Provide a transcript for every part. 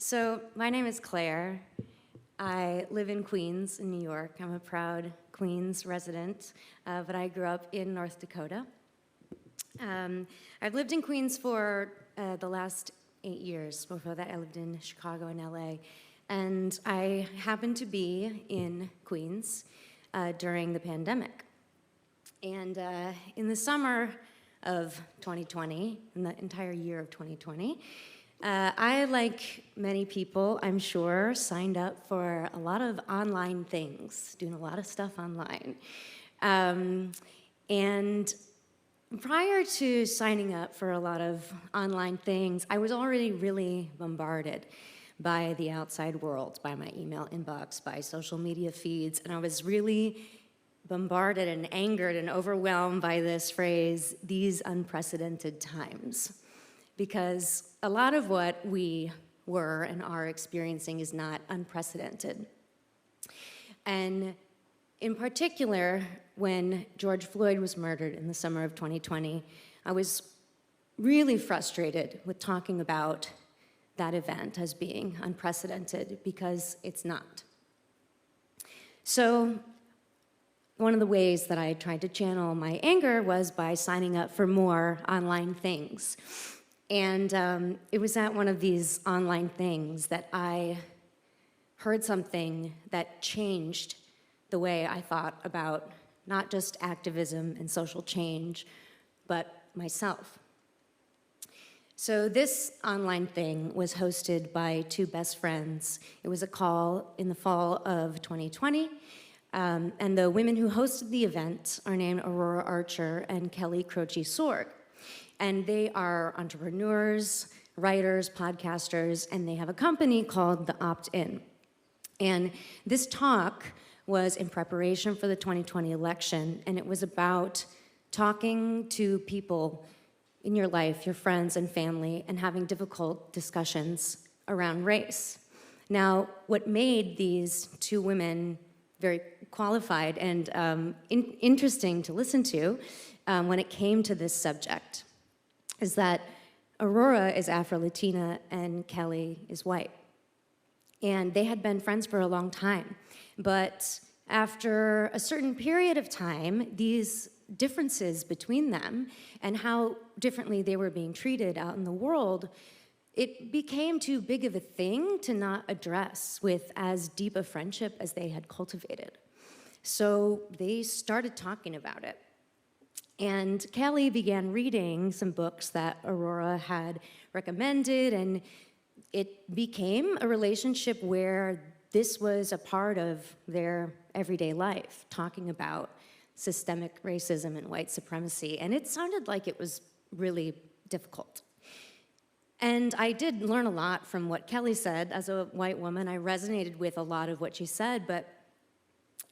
So my name is Claire. I live in Queens, in New York. I'm a proud Queens resident, but I grew up in North Dakota. I've lived in Queens for the last 8 years. Before that, I lived in Chicago and LA. And I happened to be in Queens during the pandemic. And in the summer of 2020, in the entire year of 2020, I, like many people, I'm sure, signed up for a lot of online things, doing a lot of stuff online. And prior to signing up for a lot of online things, I was already really bombarded by the outside world, by my email inbox, by social media feeds, and I was really bombarded and angered and overwhelmed by this phrase, these unprecedented times. Because a lot of what we were and are experiencing is not unprecedented. And in particular, when George Floyd was murdered in the summer of 2020, I was really frustrated with talking about that event as being unprecedented, because it's not. So one of the ways that I tried to channel my anger was by signing up for more online things. And it was at one of these online things that I heard something that changed the way I thought about not just activism and social change, but myself. So this online thing was hosted by two best friends. It was a call in the fall of 2020, and the women who hosted the event are named Aurora Archer and Kelly Croce Sorg. And they are entrepreneurs, writers, podcasters, and they have a company called The Opt-in. And this talk was in preparation for the 2020 election, and it was about talking to people in your life, your friends and family, and having difficult discussions around race. Now, what made these two women very qualified and interesting to listen to when it came to this subject is that Aurora is Afro-Latina and Kelly is white. And they had been friends for a long time. But after a certain period of time, these differences between them and how differently they were being treated out in the world, it became too big of a thing to not address with as deep a friendship as they had cultivated. So they started talking about it. And Kelly began reading some books that Aurora had recommended, and it became a relationship where this was a part of their everyday life, talking about systemic racism and white supremacy, and it sounded like it was really difficult. And I did learn a lot from what Kelly said. As a white woman, I resonated with a lot of what she said, but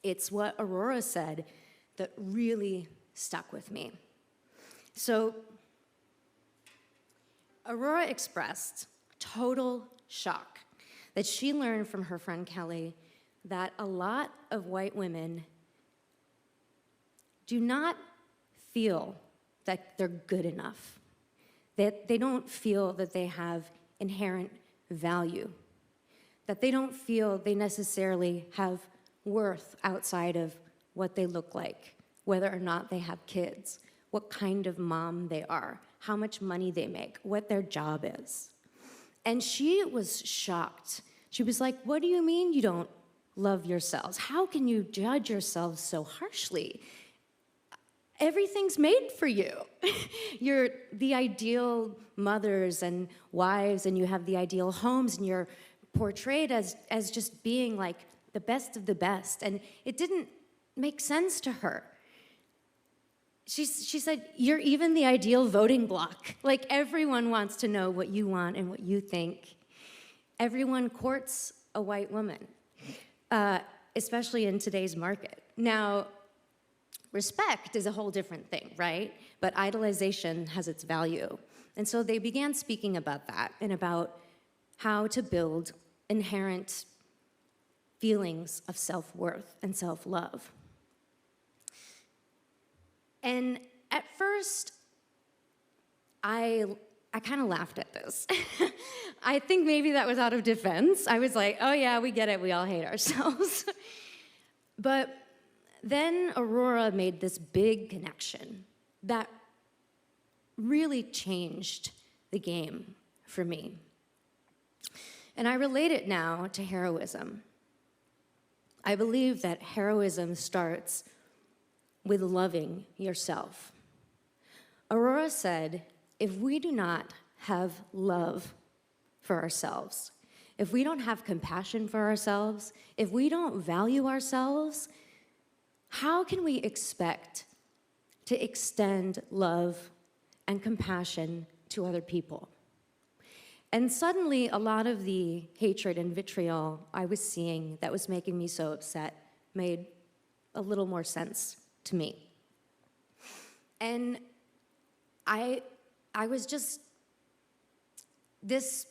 it's what Aurora said that really stuck with me. So Aurora expressed total shock that she learned from her friend Kelly that a lot of white women do not feel that they're good enough, that they don't feel that they have inherent value, that they don't feel they necessarily have worth outside of what they look like, whether or not they have kids, what kind of mom they are, how much money they make, what their job is. And she was shocked. She was like, what do you mean you don't love yourselves? How can you judge yourselves so harshly? Everything's made for you. You're the ideal mothers and wives, and you have the ideal homes, and you're portrayed as just being like the best of the best. And it didn't make sense to her. She said, you're even the ideal voting bloc. Like, everyone wants to know what you want and what you think. Everyone courts a white woman, especially in today's market. Now, respect is a whole different thing, right? But idolization has its value. And so they began speaking about that and about how to build inherent feelings of self-worth and self-love. And at first, I I kind of laughed at this. I think maybe that was out of defense. I was like, oh yeah, we get it, we all hate ourselves. But then Aurora made this big connection that really changed the game for me. And I relate it now to heroism. I believe that heroism starts with loving yourself. Aurora said, if we do not have love for ourselves, if we don't have compassion for ourselves, if we don't value ourselves, how can we expect to extend love and compassion to other people? And suddenly, a lot of the hatred and vitriol I was seeing that was making me so upset made a little more sense to me. And I was just, this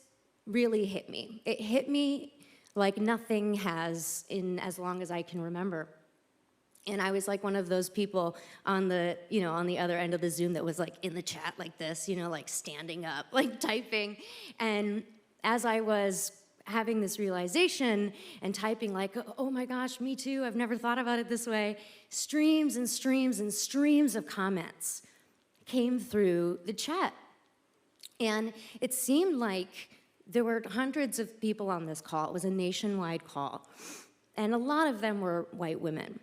really hit me. It hit me like nothing has in as long as I can remember. And I was like one of those people on the, on the other end of the Zoom that was like in the chat like this, like standing up, like typing. And as I was having this realization and typing like, oh my gosh, me too, I've never thought about it this way, streams and streams and streams of comments came through the chat. And it seemed like there were hundreds of people on this call. It was a nationwide call. And a lot of them were white women.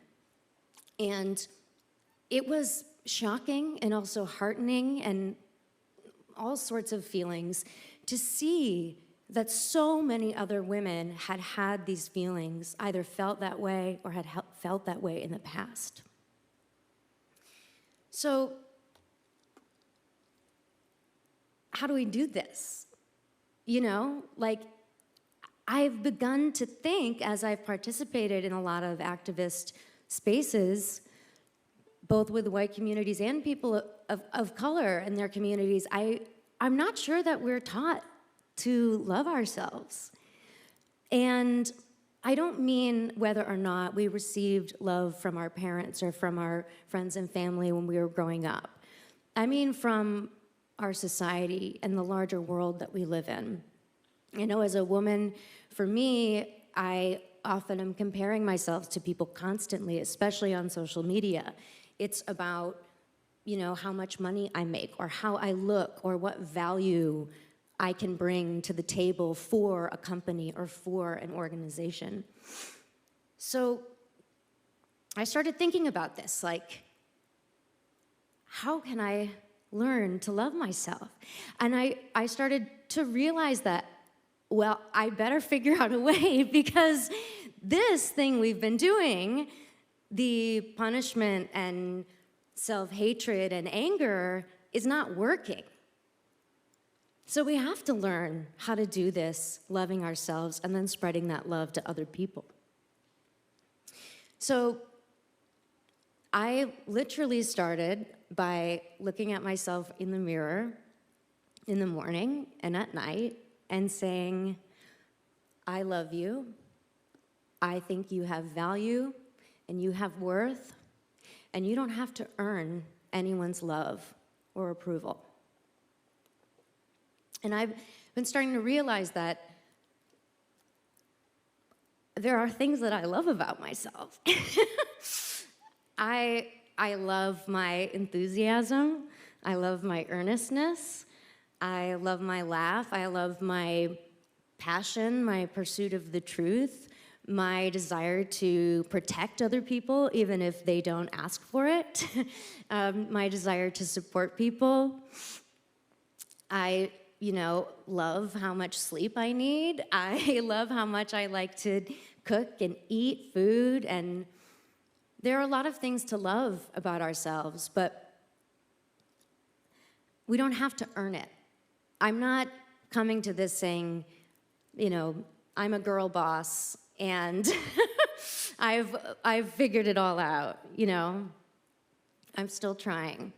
And it was shocking and also heartening and all sorts of feelings to see that so many other women had had these feelings, either felt that way or had felt that way in the past. So, how do we do this? I've begun to think, as I've participated in a lot of activist spaces, both with white communities and people of color in their communities, I'm not sure that we're taught to love ourselves. And I don't mean whether or not we received love from our parents or from our friends and family when we were growing up. I mean from our society and the larger world that we live in. As a woman, for me, I often am comparing myself to people constantly, especially on social media. It's about, how much money I make or how I look or what value I can bring to the table for a company or for an organization. So I started thinking about this, like, how can I learn to love myself? And I started to realize that, well, I better figure out a way, because this thing we've been doing, the punishment and self-hatred and anger, is not working. So we have to learn how to do this, loving ourselves and then spreading that love to other people. So I literally started by looking at myself in the mirror in the morning and at night and saying, I love you, I think you have value and you have worth, and you don't have to earn anyone's love or approval. And I've been starting to realize that there are things that I love about myself. I love my enthusiasm, I love my earnestness, I love my laugh, I love my passion, my pursuit of the truth, my desire to protect other people even if they don't ask for it, my desire to support people. I love how much sleep I need. I love how much I like to cook and eat food, and there are a lot of things to love about ourselves, but we don't have to earn it. I'm not coming to this saying, I'm a girl boss and I've figured it all out, I'm still trying.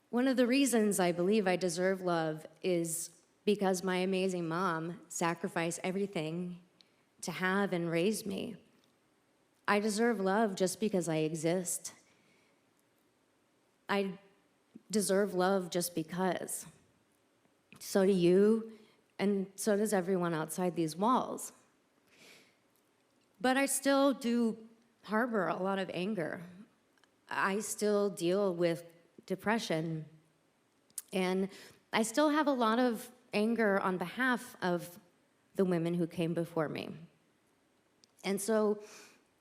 One of the reasons I believe I deserve love is because my amazing mom sacrificed everything to have and raise me. I deserve love just because I exist. I deserve love just because. So do you, and so does everyone outside these walls. But I still do harbor a lot of anger. I still deal with depression, and I still have a lot of anger on behalf of the women who came before me. And so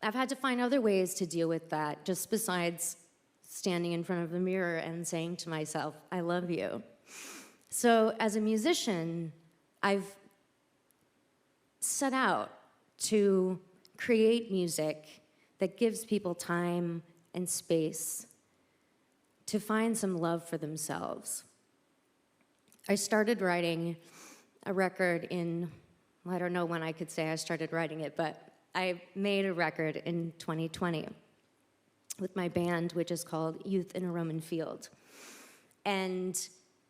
I've had to find other ways to deal with that, just besides standing in front of the mirror and saying to myself, I love you. So as a musician, I've set out to create music that gives people time and space to find some love for themselves. I started writing a record in, I don't know when I could say I started writing it, but I made a record in 2020 with my band, which is called Youth in a Roman Field. And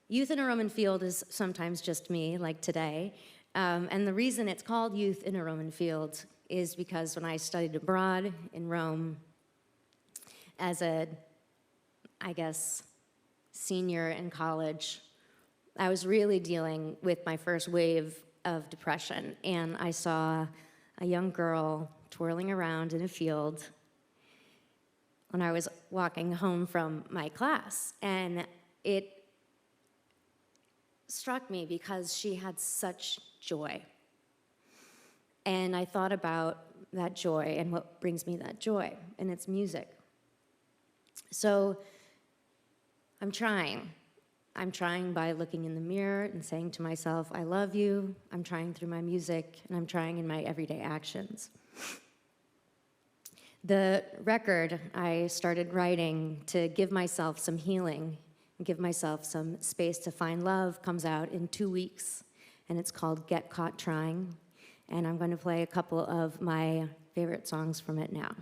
Youth in a Roman Field is sometimes just me, like today. And the reason it's called Youth in a Roman Field is because when I studied abroad in Rome as a, I guess, senior in college, I was really dealing with my first wave of depression. And I saw a young girl twirling around in a field when I was walking home from my class. And it struck me because she had such joy. And I thought about that joy and what brings me that joy, and it's music. So I'm trying. I'm trying by looking in the mirror and saying to myself, I love you. I'm trying through my music, and I'm trying in my everyday actions. The record I started writing to give myself some healing and give myself some space to find love comes out in 2 weeks, and it's called Get Caught Trying. And I'm going to play a couple of my favorite songs from it now.